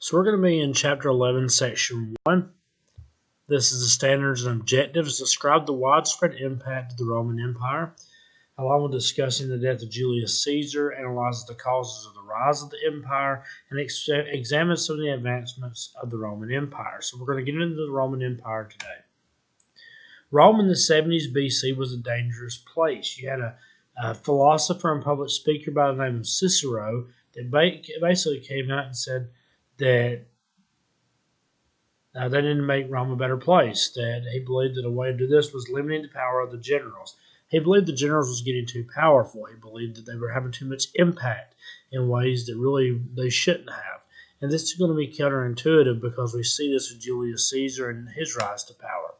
So we're going to be in chapter 11, section 1. This is the standards and objectives. Describe the widespread impact of the Roman Empire. Along with discussing the death of Julius Caesar, analyzes the causes of the rise of the empire, and examines some of the advancements of the Roman Empire. So we're going to get into the Roman Empire today. Rome in the 70s BC was a dangerous place. You had a philosopher and public speaker by the name of Cicero that basically came out and said that they didn't make Rome a better place, that he believed that a way to do this was limiting the power of the generals. He believed the generals was getting too powerful. He believed that they were having too much impact in ways that really they shouldn't have. And this is going to be counterintuitive because we see this with Julius Caesar and his rise to power.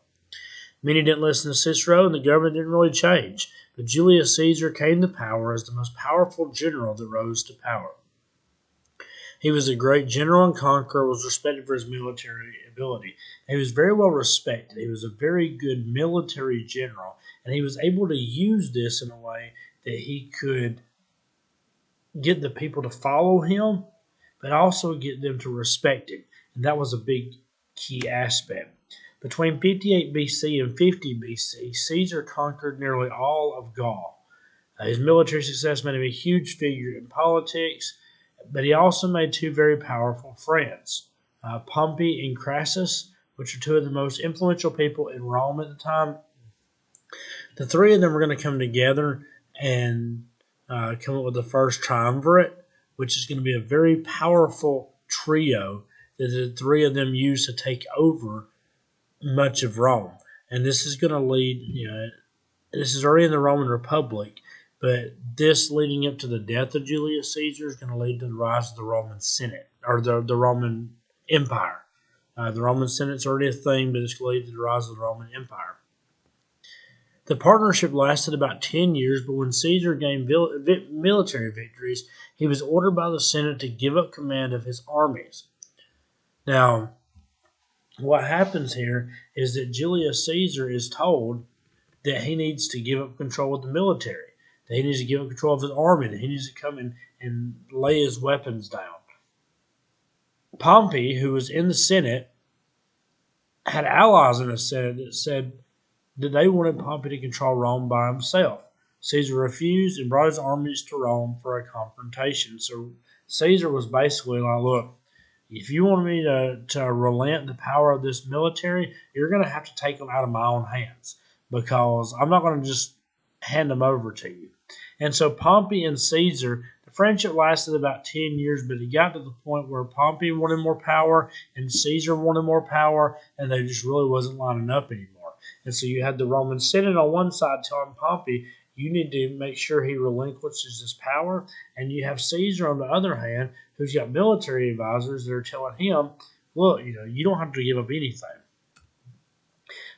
Many didn't listen to Cicero, and the government didn't really change. But Julius Caesar came to power as the most powerful general that rose to power. He was a great general and conqueror, was respected for his military ability. He was very well respected. He was a very good military general, and he was able to use this in a way that he could get the people to follow him, but also get them to respect him. And that was a big key aspect. Between 58 BC and 50 BC, Caesar conquered nearly all of Gaul. His military success made him a huge figure in politics, but he also made two very powerful friends, Pompey and Crassus, which are two of the most influential people in Rome at the time. The three of them were going to come together and come up with the first triumvirate, which is going to be a very powerful trio that the three of them used to take over much of Rome. And this is going to lead, this is already in the Roman Republic, but this leading up to the death of Julius Caesar is going to lead to the rise of the Roman Senate, or the Roman Empire. The Roman Senate's already a thing, but it's going to lead to the rise of the Roman Empire. The partnership lasted about 10 years, but when Caesar gained military victories, he was ordered by the Senate to give up command of his armies. Now, what happens here is that Julius Caesar is told that he needs to give up control of the military, that he needs to give up control of his army, that he needs to come in and lay his weapons down. Pompey, who was in the Senate, had allies in the Senate that said that they wanted Pompey to control Rome by himself. Caesar refused and brought his armies to Rome for a confrontation. So Caesar was basically like, look, if you want me to relent the power of this military, you're going to have to take them out of my own hands, because I'm not going to just hand them over to you. And so Pompey and Caesar, the friendship lasted about 10 years, but it got to the point where Pompey wanted more power and Caesar wanted more power, and they just really wasn't lining up anymore. And so you had the Roman Senate on one side telling Pompey, you need to make sure he relinquishes his power. And you have Caesar on the other hand, who's got military advisors that are telling him, look, you don't have to give up anything.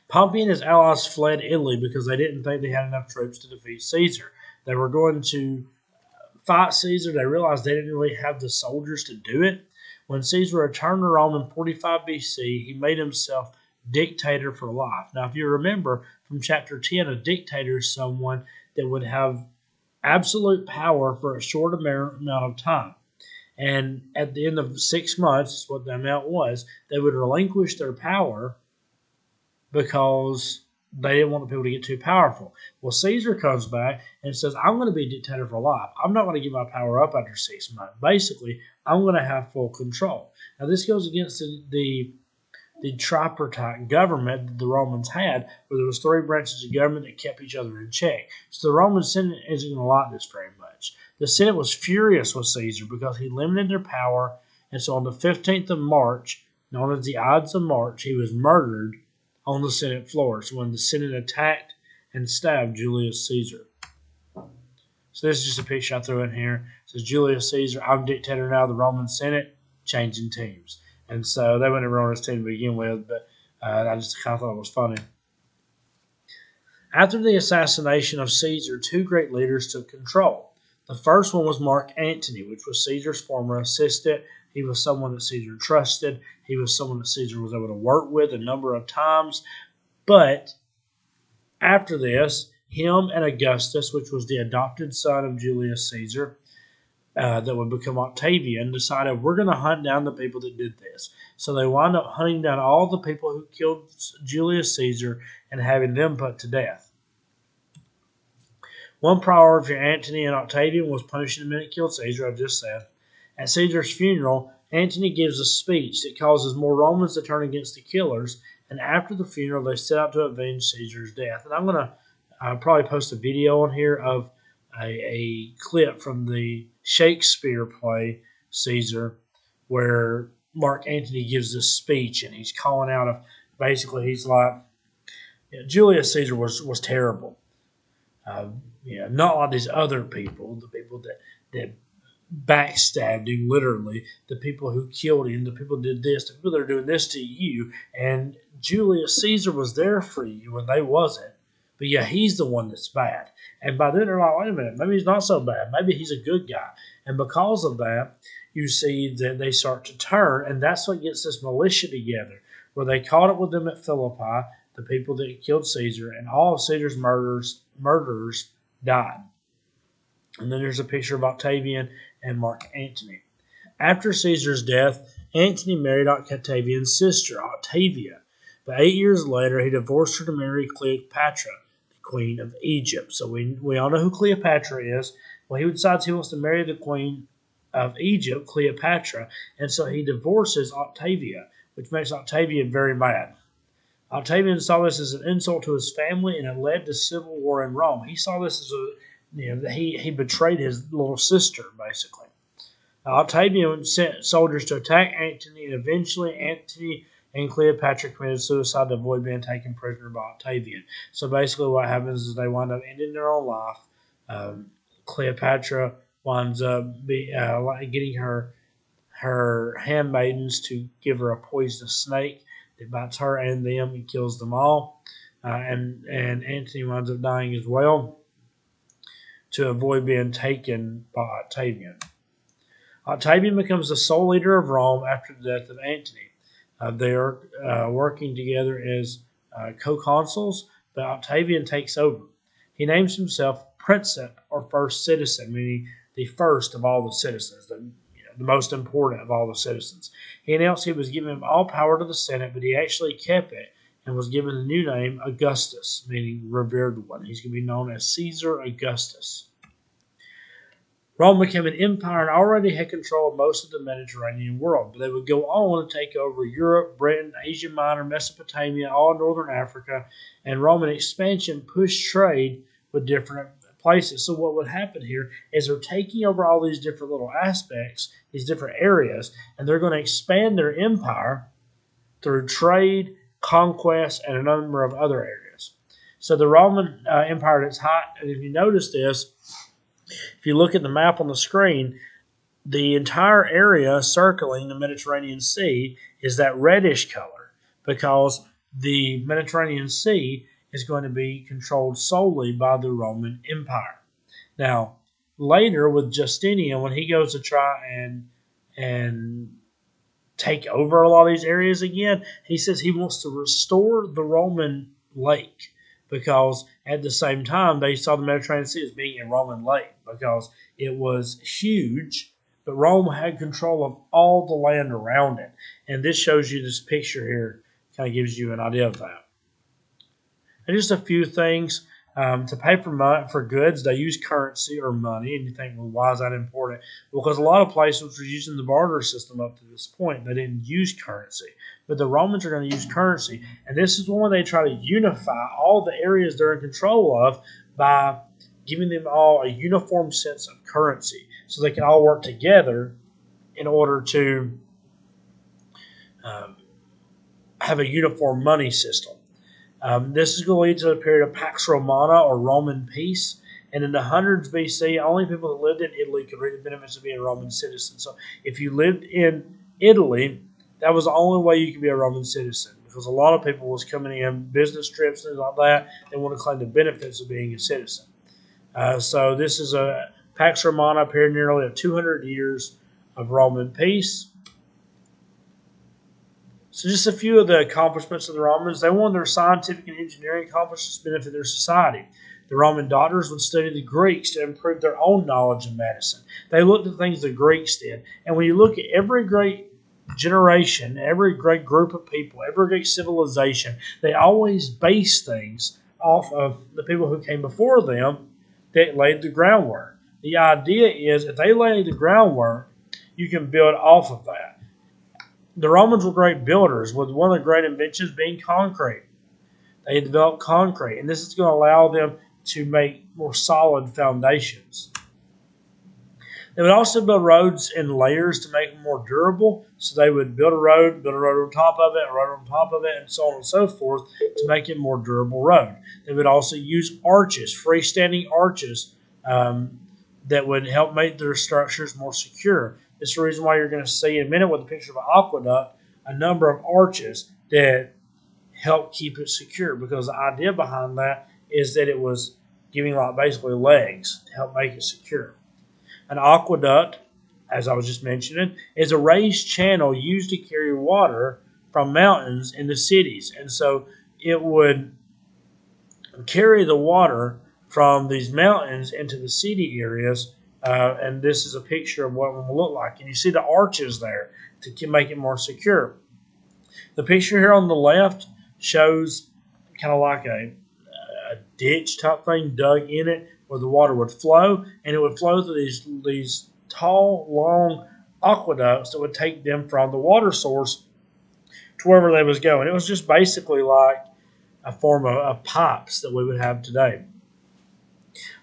Pompey and his allies fled Italy because they didn't think they had enough troops to defeat Caesar. They were going to fight Caesar. They realized they didn't really have the soldiers to do it. When Caesar returned to Rome in 45 BC, he made himself dictator for life. Now, if you remember from chapter 10, a dictator is someone that would have absolute power for a short amount of time. And at the end of 6 months, is what the amount was, they would relinquish their power because they didn't want the people to get too powerful. Well, Caesar comes back and says, I'm going to be dictator for life. I'm not going to give my power up after 6 months. Basically, I'm going to have full control. Now, this goes against the tripartite government that the Romans had, where there was 3 branches of government that kept each other in check. So the Roman Senate isn't going to like this very much. The Senate was furious with Caesar because he limited their power, and so on the 15th of March, known as the Ides of March, he was murdered on the Senate floor. So when the Senate attacked and stabbed Julius Caesar. So this is just a picture I threw in here. It says, Julius Caesar, I'm dictator now of the Roman Senate, changing teams. And so they wouldn't run his team to begin with, but I just kind of thought it was funny. After the assassination of Caesar, 2 great leaders took control. The first one was Mark Antony, which was Caesar's former assistant. He was someone that Caesar trusted. He was someone that Caesar was able to work with a number of times. But after this, him and Augustus, which was the adopted son of Julius Caesar, that would become Octavian, decided we're going to hunt down the people that did this. So they wound up hunting down all the people who killed Julius Caesar and having them put to death. One priority for Antony and Octavian was punishing the men that killed Caesar, I just said. At Caesar's funeral, Antony gives a speech that causes more Romans to turn against the killers, and after the funeral, they set out to avenge Caesar's death. And I'm going to probably post a video on here of a clip from the Shakespeare play Caesar, where Mark Antony gives this speech, and he's calling out of basically he's like, Julius Caesar was terrible. Not like these other people, the people that backstabbed him, literally, the people who killed him, the people who did this, the people that are doing this to you. And Julius Caesar was there for you when they wasn't. But yeah, he's the one that's bad. And by then they're like, wait a minute, maybe he's not so bad. Maybe he's a good guy. And because of that, you see that they start to turn, and that's what gets this militia together, where they caught up with them at Philippi, the people that killed Caesar, and all of Caesar's murderers died. And then there's a picture of Octavian and Mark Antony. After Caesar's death, Antony married Octavian's sister, Octavia. But 8 years later, he divorced her to marry Cleopatra, the queen of Egypt. So we all know who Cleopatra is. Well, he decides he wants to marry the queen of Egypt, Cleopatra, and so he divorces Octavia, which makes Octavian very mad. Octavian saw this as an insult to his family, and it led to civil war in Rome. He saw this as he betrayed his little sister, basically. Octavian sent soldiers to attack Antony, and eventually Antony and Cleopatra committed suicide to avoid being taken prisoner by Octavian. So basically what happens is they wind up ending their own life. Cleopatra winds up getting her handmaidens to give her a poisonous snake that bites her and them and kills them all. And Antony winds up dying as well to avoid being taken by Octavian. Octavian becomes the sole leader of Rome after the death of Antony. They are working together as co-consuls, but Octavian takes over. He names himself Princeps, or first citizen, meaning the first of all the citizens, the most important of all the citizens. He announced he was giving all power to the Senate, but he actually kept it and was given the new name Augustus, meaning revered one. He's going to be known as Caesar Augustus. Rome became an empire and already had control of most of the Mediterranean world, but they would go on to take over Europe, Britain, Asia Minor, Mesopotamia, all Northern Africa, and Roman expansion pushed trade with different places. So what would happen here is they're taking over all these different little aspects, these different areas, and they're going to expand their empire through trade, conquest, and a number of other areas. So the Roman Empire at its height, and if you notice this, if you look at the map on the screen, the entire area circling the Mediterranean Sea is that reddish color because the Mediterranean Sea is going to be controlled solely by the Roman Empire. Now, later with Justinian, when he goes to try and take over a lot of these areas again, he says he wants to restore the Roman lake, because at the same time they saw the Mediterranean Sea as being a Roman lake because it was huge, but Rome had control of all the land around it. And this shows you this picture here, kind of gives you an idea of that. And just a few things. To pay for goods, they use currency or money. And you think, well, why is that important? Because a lot of places were using the barter system up to this point. They didn't use currency. But the Romans are going to use currency. And this is when they try to unify all the areas they're in control of by giving them all a uniform sense of currency so they can all work together in order to have a uniform money system. This is going to lead to a period of Pax Romana, or Roman peace. And in the hundreds BC, only people that lived in Italy could reap the benefits of being a Roman citizen. So if you lived in Italy, that was the only way you could be a Roman citizen, because a lot of people was coming in, business trips, things like that. They want to claim the benefits of being a citizen. So this is a Pax Romana, a period nearly of 200 years of Roman peace. So just a few of the accomplishments of the Romans. They wanted their scientific and engineering accomplishments to benefit their society. The Roman doctors would study the Greeks to improve their own knowledge of medicine. They looked at things the Greeks did. And when you look at every great generation, every great group of people, every great civilization, they always base things off of the people who came before them that laid the groundwork. The idea is if they lay the groundwork, you can build off of that. The Romans were great builders, with one of the great inventions being concrete. They developed concrete, and this is going to allow them to make more solid foundations. They would also build roads in layers to make them more durable. So they would build a road on top of it, a road on top of it, and so on and so forth to make it a more durable road. They would also use arches, freestanding arches, that would help make their structures more secure. This is the reason why you're going to see in a minute with a picture of an aqueduct, a number of arches that help keep it secure, because the idea behind that is that it was giving like basically legs to help make it secure. An aqueduct, as I was just mentioning, is a raised channel used to carry water from mountains into cities. And so it would carry the water from these mountains into the city areas. And this is a picture of what it will look like. And you see the arches there to make it more secure. The picture here on the left shows kind of like a ditch type thing dug in it, where the water would flow, and it would flow through these tall, long aqueducts that would take them from the water source to wherever they was going. It was just basically like a form of pipes that we would have today.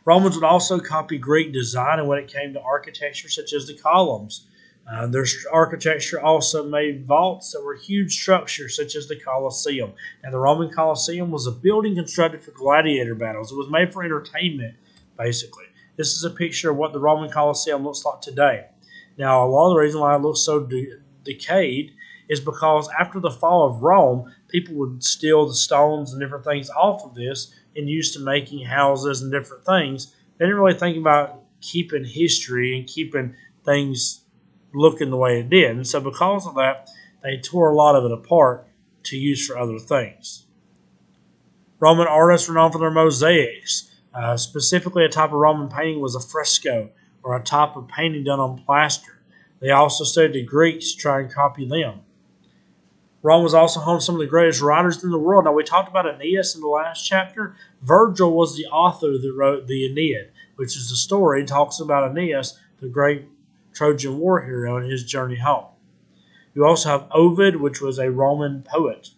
Romans would also copy Greek design and when it came to architecture, such as the columns. Their architecture also made vaults that were huge structures, such as the Colosseum. And the Roman Colosseum was a building constructed for gladiator battles. It was made for entertainment, basically. This is a picture of what the Roman Colosseum looks like today. Now, a lot of the reason why it looks so decayed is because after the fall of Rome, people would steal the stones and different things off of this and use to making houses and different things. They didn't really think about keeping history and keeping things looking the way it did. And so because of that, they tore a lot of it apart to use for other things. Roman artists were known for their mosaics. Specifically, a type of Roman painting was a fresco, or a type of painting done on plaster. They also studied the Greeks to try and copy them. Rome was also home to some of the greatest writers in the world. Now, we talked about Aeneas in the last chapter. Virgil was the author that wrote the Aeneid, which is the story that talks about Aeneas, the great Trojan war hero, and his journey home. You also have Ovid, which was a Roman poet.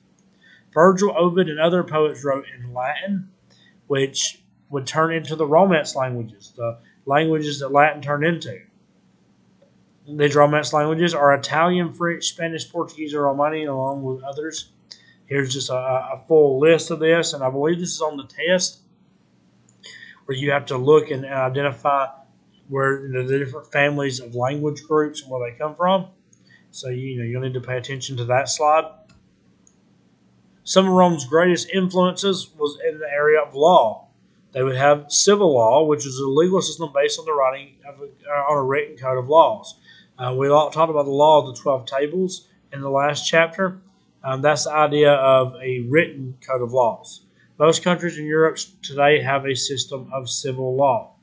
Virgil, Ovid, and other poets wrote in Latin, which would turn into the Romance languages, the languages that Latin turned into. These Romance languages are Italian, French, Spanish, Portuguese, and Romanian, along with others. Here's just a full list of this, and I believe this is on the test, where you have to look and identify where the different families of language groups and where they come from. So you'll need to pay attention to that slide. Some of Rome's greatest influences was in the area of law. They would have civil law, which is a legal system based on the writing of on a written code of laws. We talked about the law of the 12 tables in the last chapter. That's the idea of a written code of laws. Most countries in Europe today have a system of civil law.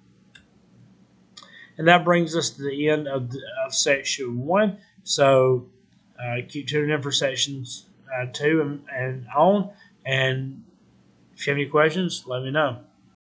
And that brings us to the end of section 1. So keep tuning in for sections 2 and on. And if you have any questions, let me know.